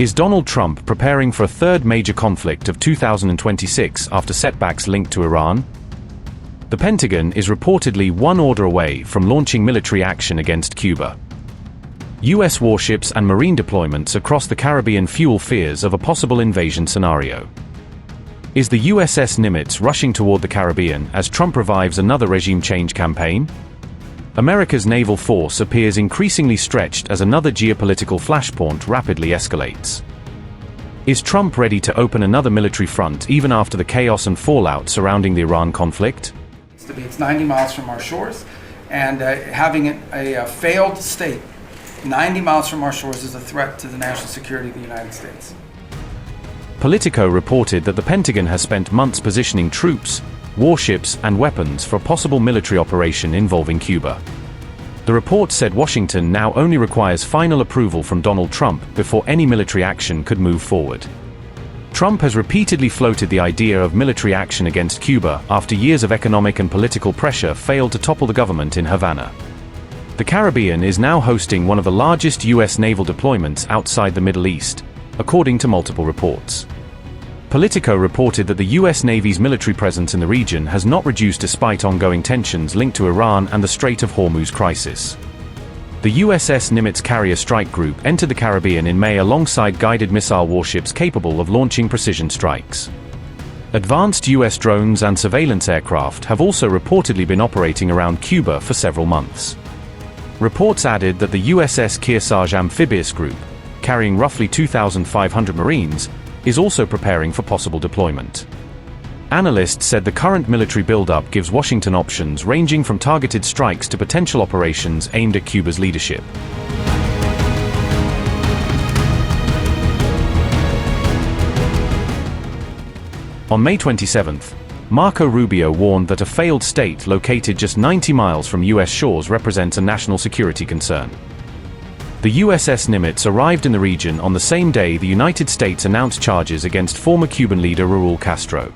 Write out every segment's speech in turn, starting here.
Is Donald Trump preparing for a third major conflict of 2026 after setbacks linked to Iran? The Pentagon is reportedly one order away from launching military action against Cuba. U.S. warships and marine deployments across the Caribbean fuel fears of a possible invasion scenario. Is the USS Nimitz rushing toward the Caribbean as Trump revives another regime change campaign? America's naval force appears increasingly stretched as another geopolitical flashpoint rapidly escalates. Is Trump ready to open another military front even after the chaos and fallout surrounding the Iran conflict? It's 90 miles from our shores, and having a failed state 90 miles from our shores is a threat to the national security of the United States. Politico reported that the Pentagon has spent months positioning troops, warships, and weapons for a possible military operation involving Cuba. The report said Washington now only requires final approval from Donald Trump before any military action could move forward. Trump has repeatedly floated the idea of military action against Cuba after years of economic and political pressure failed to topple the government in Havana. The Caribbean is now hosting one of the largest U.S. naval deployments outside the Middle East, according to multiple reports. Politico reported that the U.S. Navy's military presence in the region has not reduced despite ongoing tensions linked to Iran and the Strait of Hormuz crisis. The USS Nimitz carrier strike group entered the Caribbean in May alongside guided missile warships capable of launching precision strikes. Advanced U.S. drones and surveillance aircraft have also reportedly been operating around Cuba for several months. Reports added that the USS Kearsarge amphibious group, carrying roughly 2,500 Marines, is also preparing for possible deployment. Analysts said the current military buildup gives Washington options ranging from targeted strikes to potential operations aimed at Cuba's leadership. On May 27, Marco Rubio warned that a failed state located just 90 miles from U.S. shores represents a national security concern. The USS Nimitz arrived in the region on the same day the United States announced charges against former Cuban leader Raul Castro.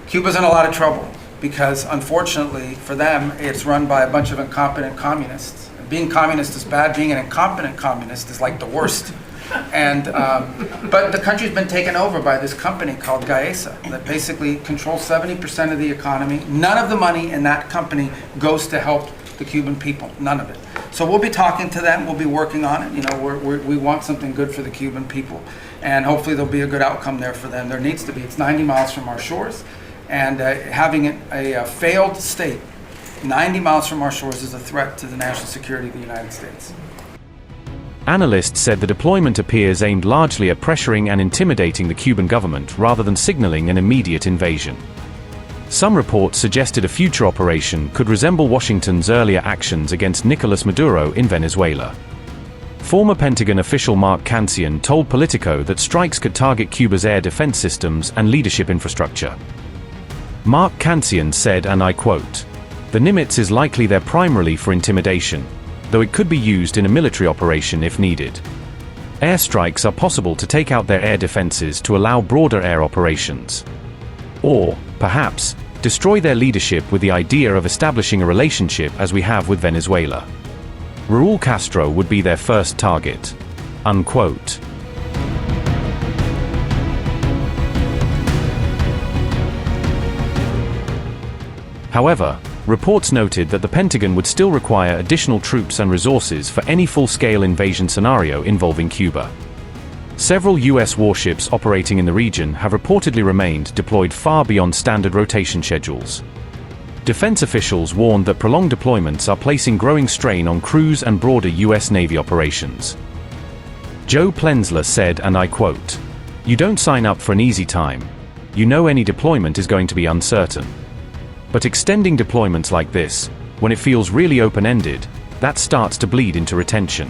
Cuba's in a lot of trouble because, unfortunately for them, it's run by a bunch of incompetent communists. Being communist is bad. Being an incompetent communist is like the worst. But the country's been taken over by this company called Gaesa that basically controls 70% of the economy. None of the money in that company goes to help the Cuban people. None of it. So we'll be talking to them. We'll be working on it. You know, we want something good for the Cuban people, and hopefully there'll be a good outcome there for them. There needs to be. It's 90 miles from our shores, and having a failed state 90 miles from our shores is a threat to the national security of the United States. Analysts said the deployment appears aimed largely at pressuring and intimidating the Cuban government rather than signaling an immediate invasion. Some reports suggested a future operation could resemble Washington's earlier actions against Nicolas Maduro in Venezuela. Former Pentagon official Mark Cancian told Politico that strikes could target Cuba's air defense systems and leadership infrastructure. Mark Cancian said, and I quote, "The Nimitz is likely there primarily for intimidation, though it could be used in a military operation if needed. Airstrikes are possible to take out their air defenses to allow broader air operations. Or, perhaps, destroy their leadership with the idea of establishing a relationship as we have with Venezuela. Raul Castro would be their first target." Unquote. However, reports noted that the Pentagon would still require additional troops and resources for any full-scale invasion scenario involving Cuba. Several U.S. warships operating in the region have reportedly remained deployed far beyond standard rotation schedules. Defense officials warned that prolonged deployments are placing growing strain on crews and broader U.S. Navy operations. Joe Plensler said, and I quote, "You don't sign up for an easy time. You know any deployment is going to be uncertain. But extending deployments like this, when it feels really open-ended, that starts to bleed into retention.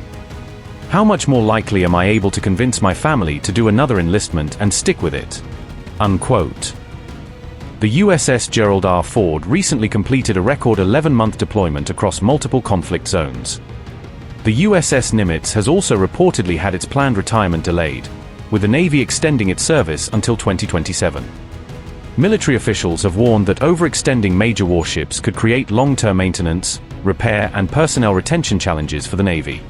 How much more likely am I able to convince my family to do another enlistment and stick with it?" Unquote. The USS Gerald R. Ford recently completed a record 11-month deployment across multiple conflict zones. The USS Nimitz has also reportedly had its planned retirement delayed, with the Navy extending its service until 2027. Military officials have warned that overextending major warships could create long-term maintenance, repair, and personnel retention challenges for the Navy.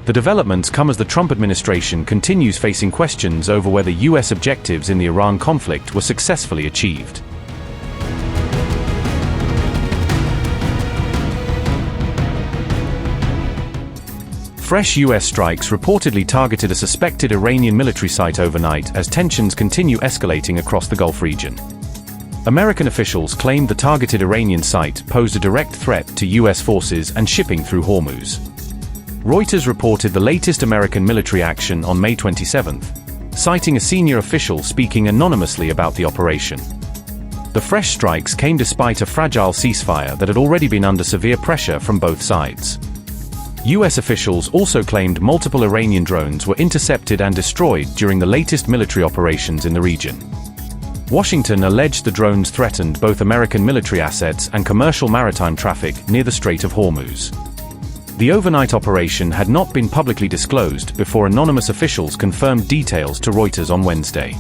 The developments come as the Trump administration continues facing questions over whether U.S. objectives in the Iran conflict were successfully achieved. Fresh U.S. strikes reportedly targeted a suspected Iranian military site overnight as tensions continue escalating across the Gulf region. American officials claimed the targeted Iranian site posed a direct threat to U.S. forces and shipping through Hormuz. Reuters reported the latest American military action on May 27, citing a senior official speaking anonymously about the operation. The fresh strikes came despite a fragile ceasefire that had already been under severe pressure from both sides. U.S. officials also claimed multiple Iranian drones were intercepted and destroyed during the latest military operations in the region. Washington alleged the drones threatened both American military assets and commercial maritime traffic near the Strait of Hormuz. The overnight operation had not been publicly disclosed before anonymous officials confirmed details to Reuters on Wednesday.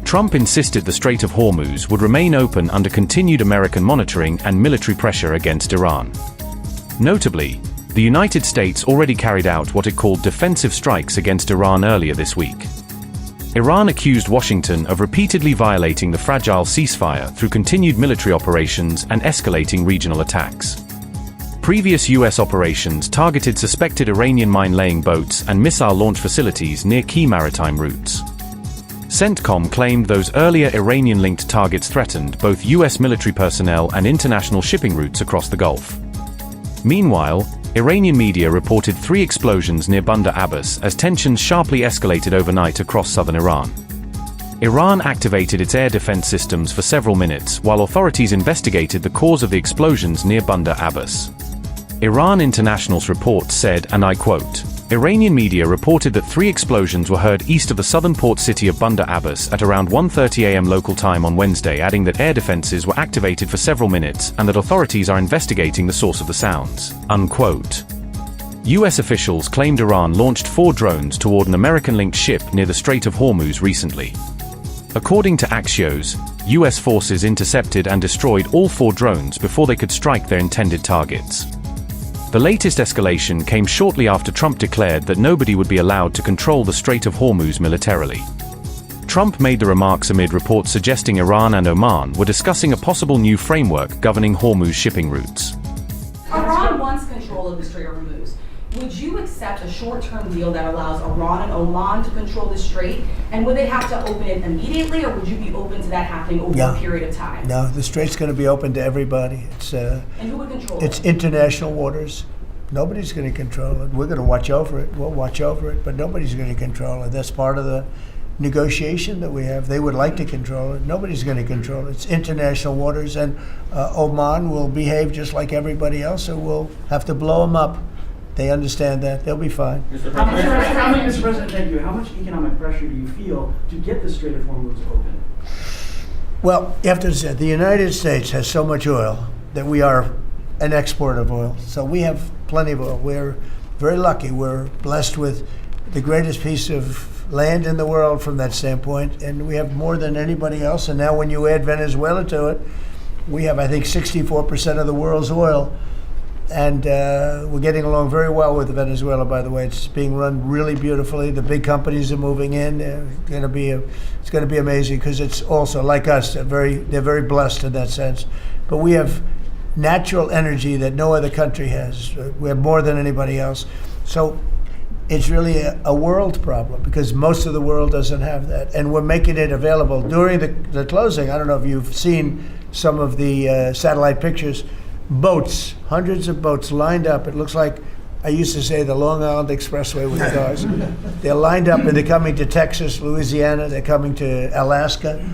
Trump insisted the Strait of Hormuz would remain open under continued American monitoring and military pressure against Iran. Notably, the United States already carried out what it called defensive strikes against Iran earlier this week. Iran accused Washington of repeatedly violating the fragile ceasefire through continued military operations and escalating regional attacks. Previous U.S. operations targeted suspected Iranian mine-laying boats and missile launch facilities near key maritime routes. CENTCOM claimed those earlier Iranian-linked targets threatened both U.S. military personnel and international shipping routes across the Gulf. Meanwhile, Iranian media reported 3 explosions near Bandar Abbas as tensions sharply escalated overnight across southern Iran. Iran activated its air defense systems for several minutes while authorities investigated the cause of the explosions near Bandar Abbas. Iran International's report said, and I quote, Iranian media reported that 3 explosions were heard east of the southern port city of Bandar Abbas at around 1:30 a.m. local time on Wednesday, adding that air defenses were activated for several minutes and that authorities are investigating the source of the sounds, unquote. U.S. officials claimed Iran launched 4 drones toward an American-linked ship near the Strait of Hormuz recently. According to Axios, U.S. forces intercepted and destroyed all 4 drones before they could strike their intended targets. The latest escalation came shortly after Trump declared that nobody would be allowed to control the Strait of Hormuz militarily. Trump made the remarks amid reports suggesting Iran and Oman were discussing a possible new framework governing Hormuz shipping routes. Iran wants control of the Strait of Hormuz. Would you accept a short-term deal that allows Iran and Oman to control the strait? And would they have to open it immediately, or would you be open to that happening over a period of time? No, the strait's going to be open to everybody. And who would control it? It's international waters. Nobody's going to control it. We're going to watch over it. We'll watch over it, but nobody's going to control it. That's part of the negotiation that we have. They would like to control it. Nobody's going to control it. It's international waters, and Oman will behave just like everybody else, so we'll have to blow them up. They understand that. They'll be fine. Mr. President, thank you. How much economic pressure do you feel to get the Strait of Hormuz open? Well, you have to understand, the United States has so much oil that we are an exporter of oil. So we have plenty of oil. We're very lucky. We're blessed with the greatest piece of land in the world from that standpoint, and we have more than anybody else. And now when you add Venezuela to it, we have, I think, 64% of the world's oil. And we're getting along very well with Venezuela, by the way. It's being run really beautifully. The big companies are moving in. It's going to be amazing because it's also, like us, they're very blessed in that sense. But we have natural energy that no other country has. We have more than anybody else. So it's really a world problem because most of the world doesn't have that. And we're making it available. During the closing, I don't know if you've seen some of the satellite pictures, boats, hundreds of boats lined up. It looks like, I used to say, the Long Island Expressway with the cars. They're lined up and they're coming to Texas, Louisiana, they're coming to Alaska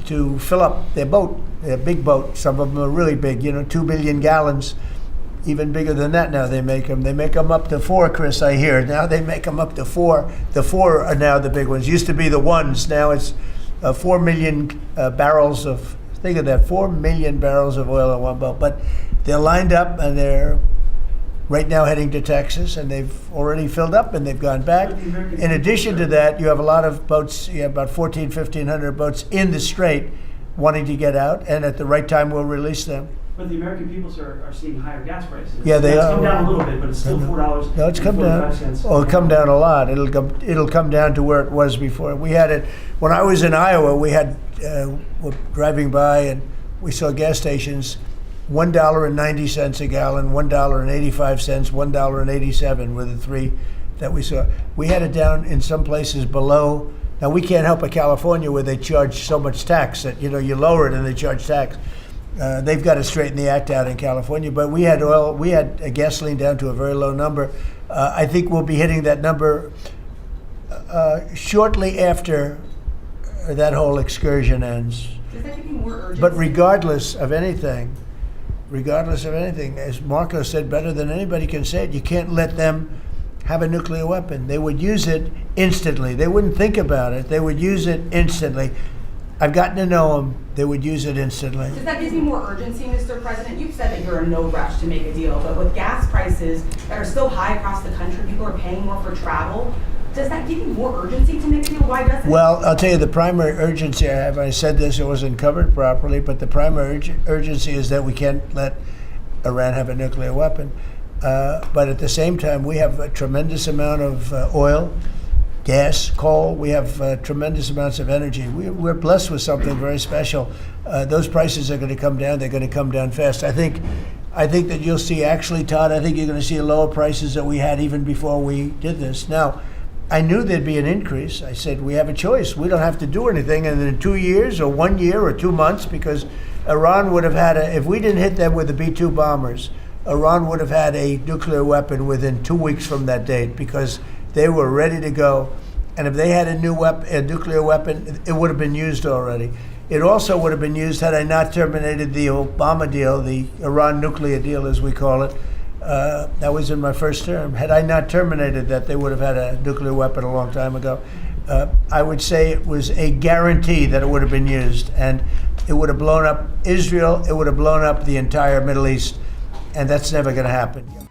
to fill up their boat, their big boat. Some of them are really big, 2 billion gallons, even bigger than that now they make them. They make them up to 4, Chris, I hear. Now they make them up to 4. The 4 are now the big ones. Used to be the 1s. Now it's 4 million barrels of, think of that, 4 million barrels of oil in one boat. But they're lined up and they're right now heading to Texas, and they've already filled up and they've gone back. In addition to that, you have a lot of boats, you have about 1,500 boats in the strait wanting to get out, and at the right time we'll release them. But the American people, sir, are seeing higher gas prices. Yeah, they It's are. come down a little bit, but it's still $4. No, it's come down. Oh, it'll come down a lot. It'll come down to where it was before. We had it when I was in Iowa. We had we're driving by and we saw gas stations, $1.90 a gallon, $1.85, $1.87 were the three that we saw. We had it down in some places below. Now we can't help but California where they charge so much tax that you lower it and they charge tax. They've got to straighten the act out in California, but we had gasoline down to a very low number. I think we'll be hitting that number shortly after that whole excursion ends. Does that give you more urgency? But regardless of anything, as Marco said better than anybody can say it, you can't let them have a nuclear weapon. They would use it instantly. They wouldn't think about it. They would use it instantly. I've gotten to know them. They would use it instantly. Does that give you more urgency, Mr. President? You've said that you're in no rush to make a deal, but with gas prices that are so high across the country, people are paying more for travel. Does that give you more urgency to make a deal? Why doesn't it? Well, I'll tell you the primary urgency I have. I said this, it wasn't covered properly, but the primary urgency is that we can't let Iran have a nuclear weapon. But at the same time, we have a tremendous amount of oil, gas, coal. We have tremendous amounts of energy. We're blessed with something very special. Those prices are going to come down. They're going to come down fast. I think that you'll see, actually, Todd, I think you're going to see lower prices that we had even before we did this. Now, I knew there'd be an increase. I said, we have a choice. We don't have to do anything. And in 2 years or 1 year or 2 months, because Iran would have had if we didn't hit them with the B-2 bombers, Iran would have had a nuclear weapon within 2 weeks from that date because they were ready to go. And if they had a nuclear weapon, it would have been used already. It also would have been used had I not terminated the Obama deal, the Iran nuclear deal, as we call it. That was in my first term. Had I not terminated that, they would have had a nuclear weapon a long time ago. I would say it was a guarantee that it would have been used. And it would have blown up Israel. It would have blown up the entire Middle East. And that's never going to happen.